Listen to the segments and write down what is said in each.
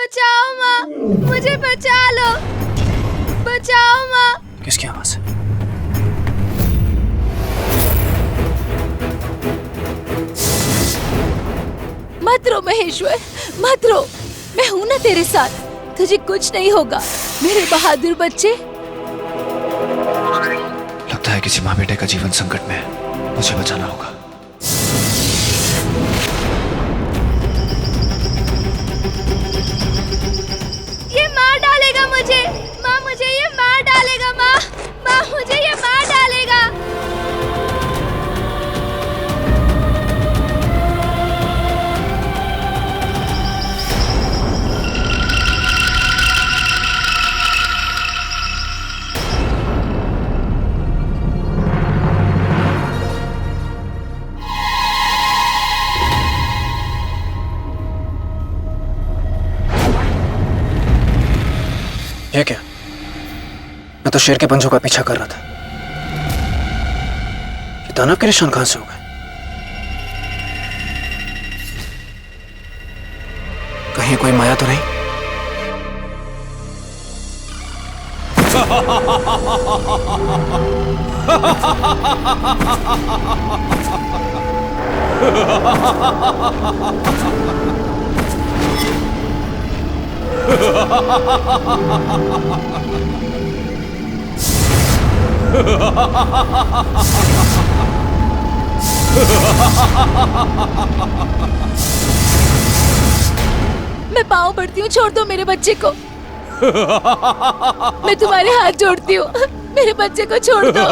बचाओ माँ, मुझे बचा लो, बचाओ माँ। किसकी आवाज है? मत रो महेश्वर, मत रो, मैं हूं ना तेरे साथ, तुझे कुछ नहीं होगा मेरे बहादुर बच्चे। लगता है किसी माँ बेटे का जीवन संकट में है, मुझे बचाना होगा। ये मार डालेगा मुझे, माँ मुझे ये मार डालेगा, माँ माँ मुझे ये मार डालेगा। ये क्या? मैं तो शेर के पंजों का पीछा कर रहा था। ये दानव के निशान कहां से हो गए? कहीं कोई माया तो नहीं? मैं पाँव पड़ती हूँ, छोड़ दो मेरे बच्चे को। मैं तुम्हारे हाथ जोड़ती हूँ, मेरे बच्चे को छोड़ दो।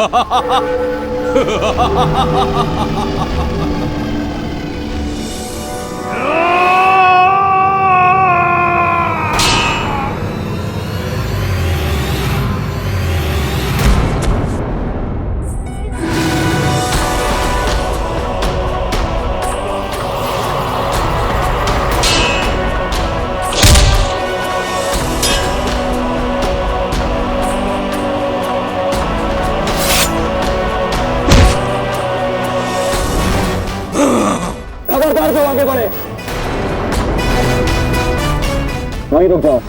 खबरदार जो आगे बढ़े, वहीं रुक जाओ।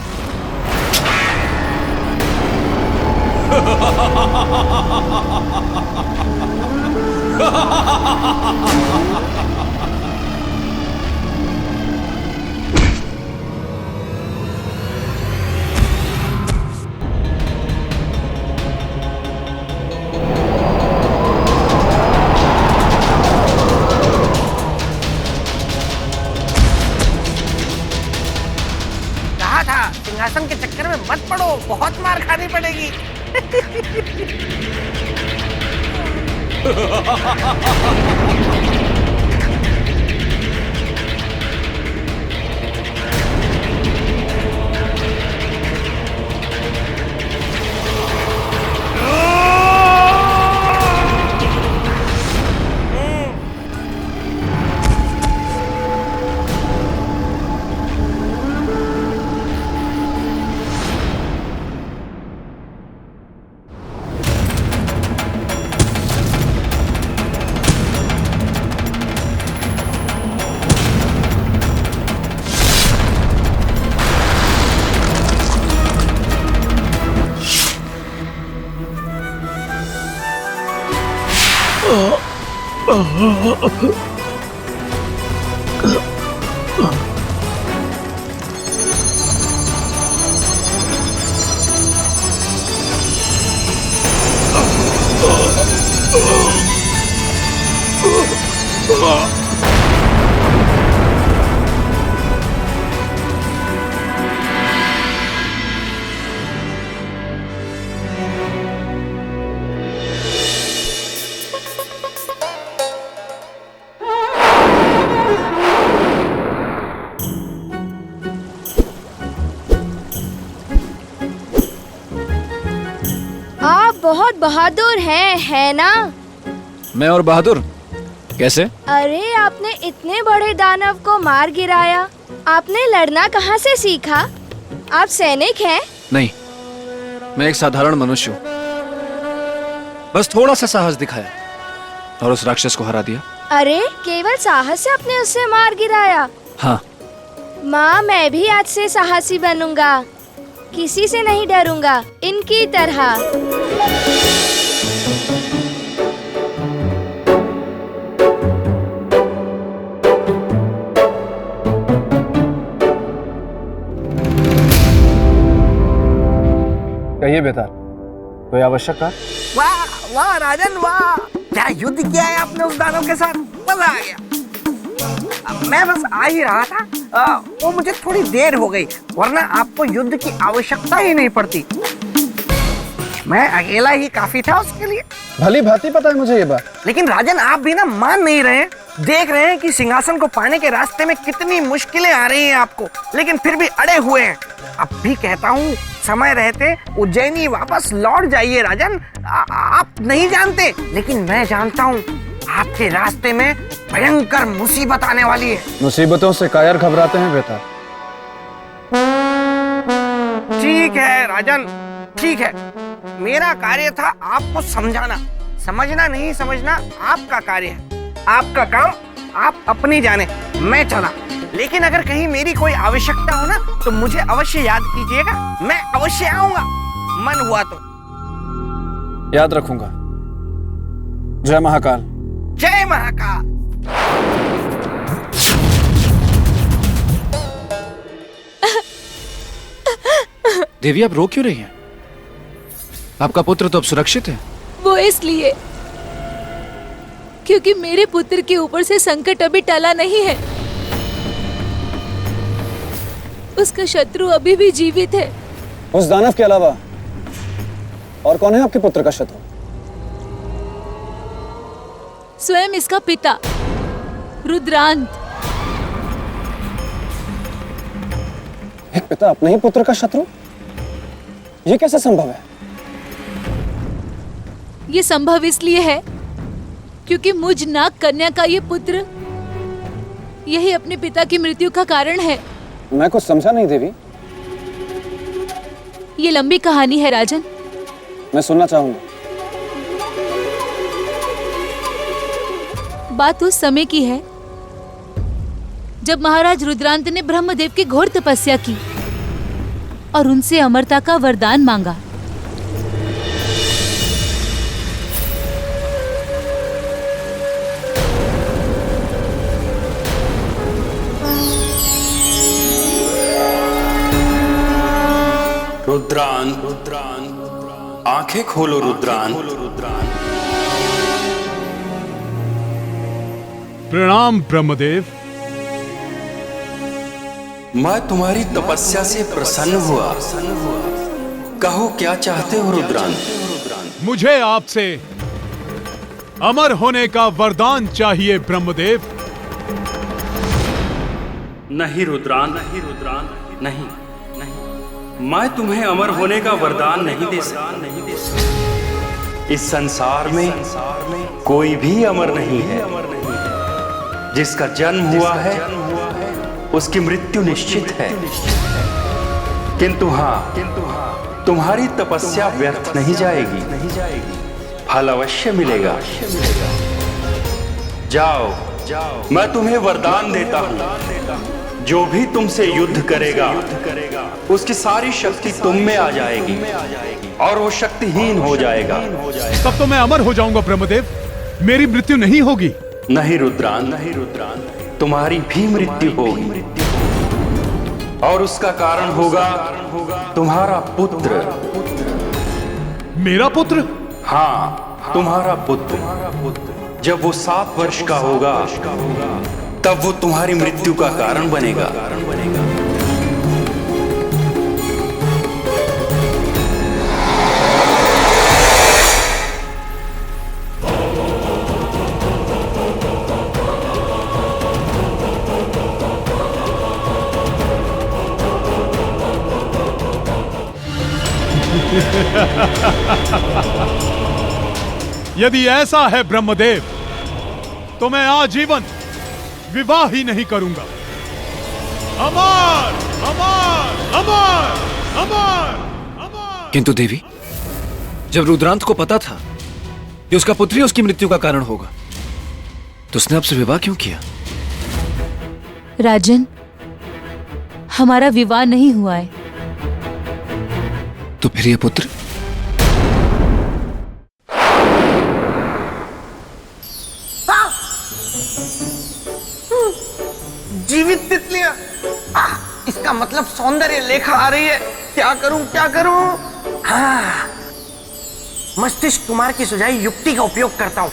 सिंहासन के चक्कर में मत पड़ो, बहुत मार खानी पड़ेगी। आप बहुत बहादुर हैं, है ना? मैं और बहादुर कैसे? अरे आपने इतने बड़े दानव को मार गिराया, आपने लड़ना कहाँ से सीखा? आप सैनिक हैं? नहीं, मैं एक साधारण मनुष्य हूँ। बस थोड़ा सा साहस दिखाया और उस राक्षस को हरा दिया। अरे केवल साहस से आपने उसे मार गिराया? हाँ, माँ, मैं भी आज से साहसी बनूंगा, किसी से नहीं डरूंगा, इनकी तरह। कहिए बेताल, कोई आवश्यक कार्य? वाह वाह राजन वाह, क्या युद्ध किया है आपने उस दानव के साथ, मजा आ गया। मैं बस आ ही रहा था, वो मुझे थोड़ी देर हो गई, वरना आपको युद्ध की आवश्यकता ही नहीं पड़ती। मैं अकेला ही काफी था उसके लिए। भली भांति पता है मुझे ये बात। लेकिन राजन आप भी ना मान नहीं रहे, देख रहे हैं कि सिंहासन को पाने के रास्ते में कितनी मुश्किलें आ रही हैं आपको, लेकिन फिर भी अड़े हुए हैं। अब भी कहता हूँ समय रहते उज्जैनी वापस लौट जाइए राजन। आप नहीं जानते, लेकिन मैं जानता हूँ आपके रास्ते में भयंकर मुसीबत आने वाली है। मुसीबतों से कायर घबराते हैं बेताल। ठीक है राजन, ठीक है, मेरा कार्य था आपको समझाना, समझना नहीं समझना आपका कार्य है, आपका काम आप अपनी जाने, मैं चला। लेकिन अगर कहीं मेरी कोई आवश्यकता हो ना तो मुझे अवश्य याद कीजिएगा, मैं अवश्य आऊंगा, मन हुआ तो। याद रखूंगा। जय महाकाल। जय महाकाल। देवी, आप रो क्यों रही हैं? आपका पुत्र तो अब सुरक्षित है। वो इसलिए क्योंकि मेरे पुत्र के ऊपर से संकट अभी टला नहीं है। उसका शत्रु अभी भी जीवित है। उस दानव के अलावा और कौन है आपके पुत्र का शत्रु? स्वयं इसका पिता रुद्रांत। एक पिता अपने ही पुत्र का शत्रु? ये कैसे संभव है? ये संभव इसलिए है क्योंकि मुझ नाग कन्या का ये पुत्र यही अपने पिता की मृत्यु का कारण है। मैं कुछ समझा नहीं देवी। ये लंबी कहानी है राजन। मैं सुनना चाहूंगा। बात उस समय की है जब महाराज रुद्रांत ने ब्रह्मदेव की घोर तपस्या की और उनसे अमरता का वरदान मांगा। रुद्रान, आंखें खोलो रुद्रान। प्रणाम ब्रह्मदेव। मैं तुम्हारी तपस्या से प्रसन्न हुआ। कहो क्या चाहते हो रुद्रान? मुझे आपसे अमर होने का वरदान चाहिए ब्रह्मदेव। नहीं रुद्रान, नहीं रुद्रान, नहीं, मैं तुम्हें अमर होने का वरदान नहीं दे सकता। इस संसार में कोई भी अमर नहीं है। जिसका जन्म हुआ है उसकी मृत्यु निश्चित है। किंतु हाँ, तुम्हारी तपस्या व्यर्थ नहीं जाएगी, फल अवश्य मिलेगा। जाओ, मैं तुम्हें वरदान देता हूँ, जो भी तुमसे युद्ध करेगा उसकी सारी शक्ति तुम में आ जाएगी और वो शक्तिहीन हो जाएगा। तब तो मैं अमर हो जाऊंगा ब्रह्मदेव, मेरी मृत्यु नहीं होगी। नहीं रुद्रान, नहीं रुद्रान, तुम्हारी भी मृत्यु होगी और उसका कारण होगा तुम्हारा पुत्र। मेरा पुत्र? हाँ, तुम्हारा पुत्र। जब वो 7 वर्ष का होगा तब वो तुम्हारी मृत्यु का कारण बनेगा। यदि ऐसा है ब्रह्मदेव तो मैं आजीवन विवाह ही नहीं करूंगा। अमर, अमर, अमर, अमर, अमर। किंतु देवी, जब रुद्रांत को पता था कि उसका पुत्री उसकी मृत्यु का कारण होगा, तो उसने आपसे विवाह क्यों किया? राजन, हमारा विवाह नहीं हुआ है। तो फिर ये पुत्र? जीवित तितलियां। इसका मतलब सौंदर्य लेखा आ रही है। क्या करूं क्या करूं? हाँ, मस्तिष्क कुमार की सुझाई युक्ति का उपयोग करता हूं।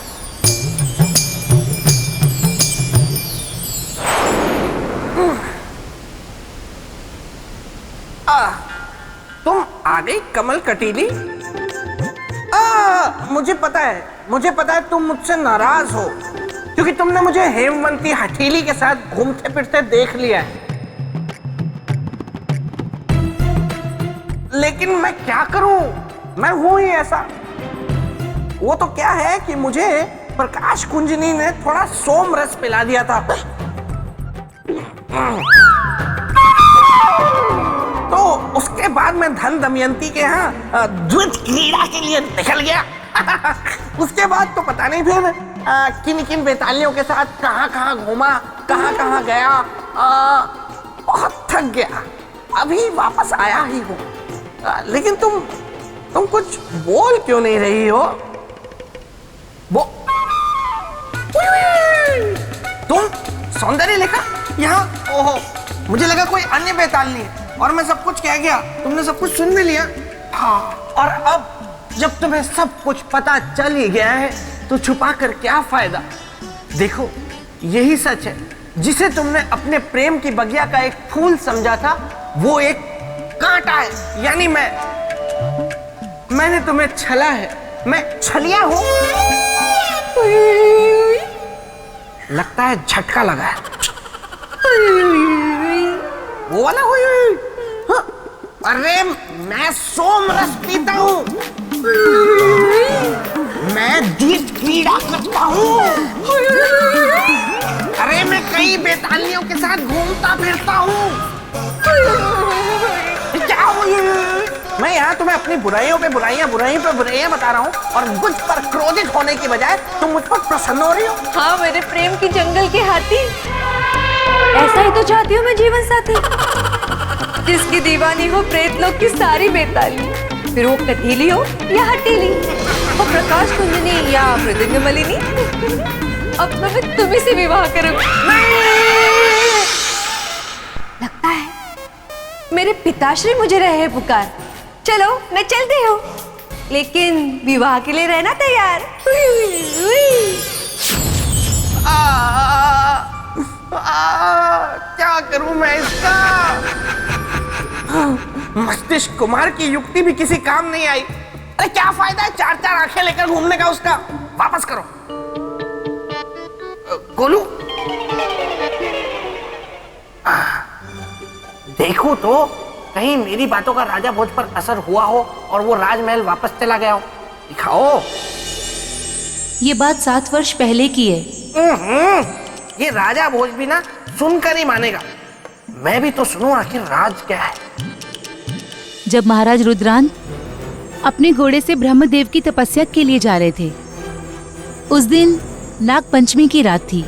तुम आ गई कमल कटीली। मुझे पता है तुम मुझसे नाराज हो क्योंकि तुमने मुझे हेमवंती हथेली के साथ घूमते फिरते देख लिया है। लेकिन मैं क्या करूं, मैं हूं ही ऐसा। वो तो क्या है कि मुझे प्रकाश कुंजनी ने थोड़ा सोम रस पिला दिया था, तो उसके बाद मैं धन दमयंती के यहाँ द्वैत क्रीड़ा के लिए निकल गया। उसके बाद तो पता नहीं फिर किन किन बेतालियों के साथ कहाँ कहाँ घूमा, कहाँ कहाँ गया। बहुत थक गया, अभी वापस आया ही हूँ। लेकिन तुम कुछ बोल क्यों नहीं रही हो? तुम सौंदर्य लेखा यहाँ? ओहो, मुझे लगा कोई अन्य बेतालनी है और मैं सब कुछ कह गया, तुमने सब कुछ सुन भी लिया। हाँ, और अब जब तुम्हें सब कुछ पता चल ही गया है तो छुपा कर क्या फायदा? देखो, यही सच है। जिसे तुमने अपने प्रेम की बगिया का एक फूल समझा था, वो एक कांटा है, यानी मैंने तुम्हें छला है। मैं छलिया हूं। लगता है झटका लगा है। वो वाला हुई। हाँ, अरे मैं सोम रस पीता हूं, मैं द्वैत क्रीड़ा करता हूं, अरे मैं कई बेतालियों के साथ घूमता फिरता हूं। क्या हुई? मैं यहाँ तुम्हें अपनी बुराइयों पे बुराइयां बता रहा हूँ और मुझ पर क्रोधित होने की बजाय तुम मुझ पर प्रसन्न हो रही हो। हाँ, मेरे प्रेम की जंगल के हाथी, ऐसा ही तो चाहती हूँ मैं जीवन साथी, जिसकी दीवानी हो प्रेतलोक की सारी बेताली, फिर वो कटीली हो या हटीली, वो प्रकाश कुंजनी या मृदंगमलिनी। अब तो मैं तुम्ही से विवाह करूंगी। लगता है मेरे पिताश्री मुझे रहे हैं पुकार। चलो मैं चलती हूँ, लेकिन विवाह के लिए रहना तैयार। क्या करूं मैं इसका? मस्तिष्क कुमार की युक्ति भी किसी काम नहीं आई। अरे क्या फायदा है 4-4 आंखें लेकर घूमने का उसका? वापस करो। गोलू, देखो तो कहीं मेरी बातों का राजा भोज पर असर हुआ हो और वो राजमहल वापस चला गया हो। दिखाओ। ये बात 7 वर्ष पहले की है। ये राजा भोज भी ना सुनकर ही मानेगा। मैं भी तो सुनूं आखिर राज क्या है। जब महाराज रुद्रांत अपने घोड़े से ब्रह्मदेव की तपस्या के लिए जा रहे थे, उस दिन नाग पंचमी की रात थी।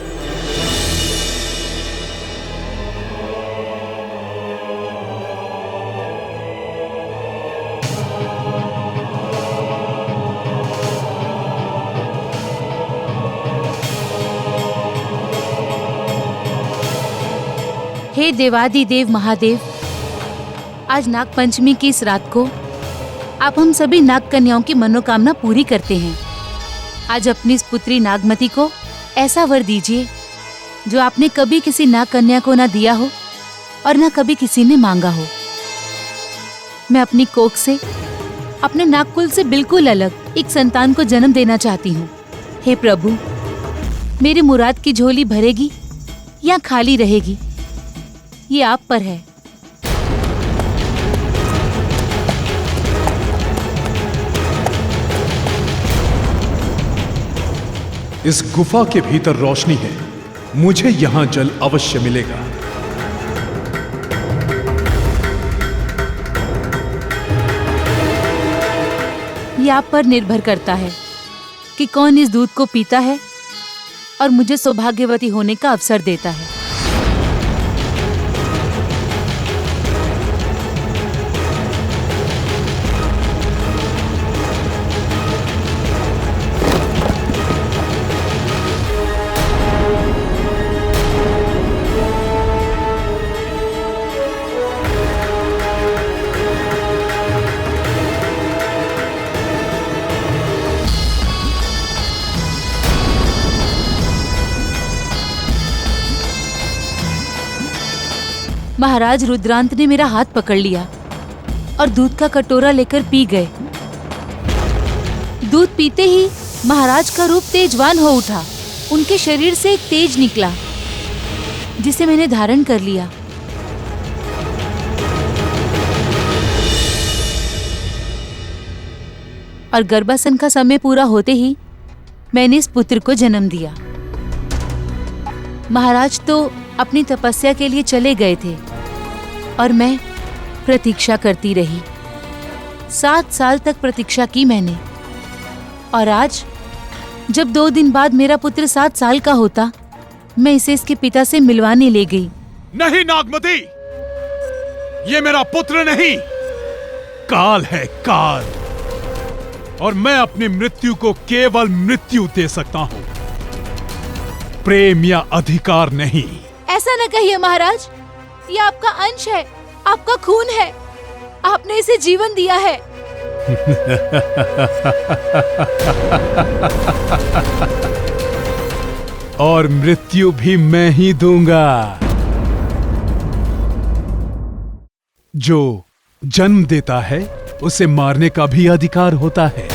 हे देवादिदेव महादेव, आज नाग पंचमी की इस रात को आप हम सभी नाग कन्याओं की मनोकामना पूरी करते हैं। आज अपनी इस पुत्री नागमती को ऐसा वर दीजिए जो आपने कभी किसी नाग कन्या को ना दिया हो और ना कभी किसी ने मांगा हो। मैं अपनी कोख से, अपने नागकुल से बिल्कुल अलग एक संतान को जन्म देना चाहती हूँ। हे प्रभु, मेरी मुराद की झोली भरेगी या खाली रहेगी, ये आप पर है। इस गुफा के भीतर रोशनी है, मुझे यहां जल अवश्य मिलेगा। ये आप पर निर्भर करता है कि कौन इस दूध को पीता है और मुझे सौभाग्यवती होने का अवसर देता है। महाराज रुद्रांत ने मेरा हाथ पकड़ लिया और दूध का कटोरा लेकर पी गए। दूध पीते ही महाराज का रूप तेजवान हो उठा। उनके शरीर से एक तेज निकला जिसे मैंने धारण कर लिया। और गर्भासन का समय पूरा होते ही मैंने इस पुत्र को जन्म दिया। महाराज तो अपनी तपस्या के लिए चले गए थे और मैं प्रतीक्षा करती रही। 7 साल तक प्रतीक्षा की मैंने, और आज जब 2 दिन बाद मेरा पुत्र 7 साल का होता, मैं इसे इसके पिता से मिलवाने ले गई। नहीं नागमती, ये मेरा पुत्र नहीं, काल है, काल। और मैं अपनी मृत्यु को केवल मृत्यु दे सकता हूं, प्रेम या अधिकार नहीं। ऐसा न कहिए महाराज, ये आपका अंश है, आपका खून है, आपने इसे जीवन दिया है। और मृत्यु भी मैं ही दूंगा। जो जन्म देता है उसे मारने का भी अधिकार होता है,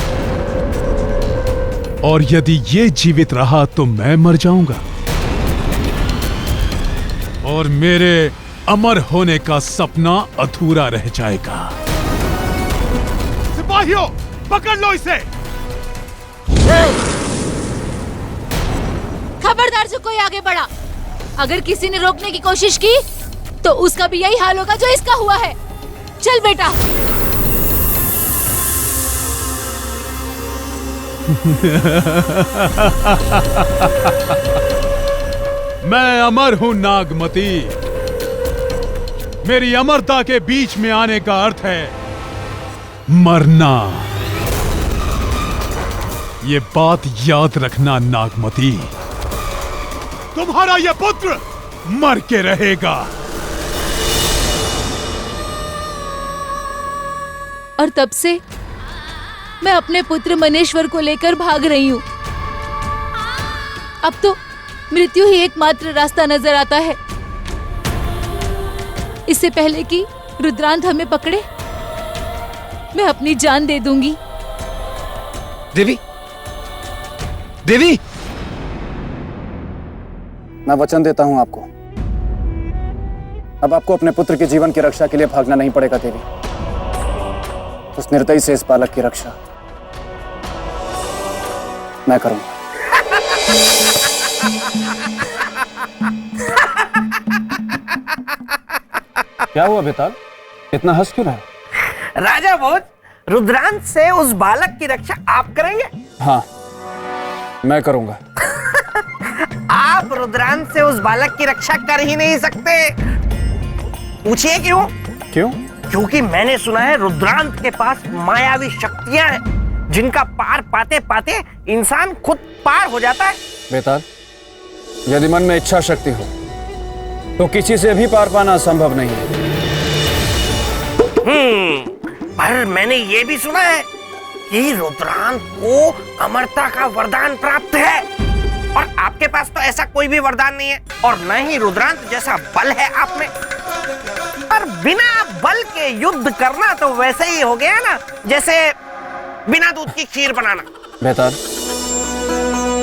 और यदि ये जीवित रहा तो मैं मर जाऊंगा और मेरे अमर होने का सपना अधूरा रह जाएगा। सिपाहियों, पकड़ लो इसे। खबरदार से कोई आगे बढ़ा। अगर किसी ने रोकने की कोशिश की तो उसका भी यही हाल होगा जो इसका हुआ है। चल बेटा। मैं अमर हूं नागमती। मेरी अमरता के बीच में आने का अर्थ है मरना। ये बात याद रखना नागमती, तुम्हारा यह पुत्र मर के रहेगा। और तब से मैं अपने पुत्र मनेश्वर को लेकर भाग रही हूँ। अब तो मृत्यु ही एकमात्र रास्ता नजर आता है। इससे पहले कि रुद्रांत हमें पकड़े, मैं अपनी जान दे दूंगी। देवी, देवी, मैं वचन देता हूं आपको, अब आपको अपने पुत्र के जीवन की रक्षा के लिए भागना नहीं पड़ेगा देवी। उस निर्दयी से इस बालक की रक्षा मैं करूंगा। क्या हुआ बेताल, इतना हंस क्यों रहा है? राजा भोज, रुद्रांत से उस बालक की रक्षा आप करेंगे? हाँ, मैं करूंगा। आप रुद्रांत से उस बालक की रक्षा कर ही नहीं सकते। पूछिए क्यों? क्यों? क्योंकि मैंने सुना है रुद्रांत के पास मायावी शक्तियां हैं जिनका पार पाते पाते इंसान खुद पार हो जाता है। बेताल, यदि मन में इच्छा शक्ति हो तो किसी से भी पार पाना संभव नहीं है। पर मैंने ये भी सुना है कि रुद्रांत को अमरता का वरदान प्राप्त है, और आपके पास तो ऐसा कोई भी वरदान नहीं है, और न ही रुद्रांत जैसा बल है आप में। पर बिना बल के युद्ध करना तो वैसे ही हो गया ना जैसे बिना दूध की खीर बनाना। बेताल,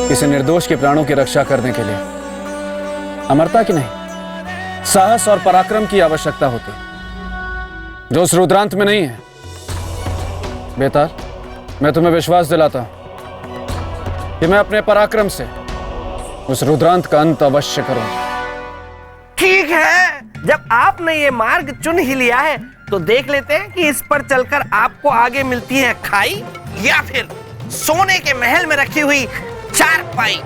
किसी निर्दोष के प्राणों की रक्षा करने के लिए अमरता की नहीं, साहस और पराक्रम की आवश्यकता होती है, जो उस रुद्रांत में नहीं है। बेताल, मैं तुम्हें विश्वास दिलाता हूं कि मैं अपने पराक्रम से उस रुद्रांत का अंत अवश्य करूंगा। ठीक है, जब आपने ये मार्ग चुन ही लिया है तो देख लेते हैं कि इस पर चलकर आपको आगे मिलती है खाई या फिर सोने के महल में रखी हुई चारपाई।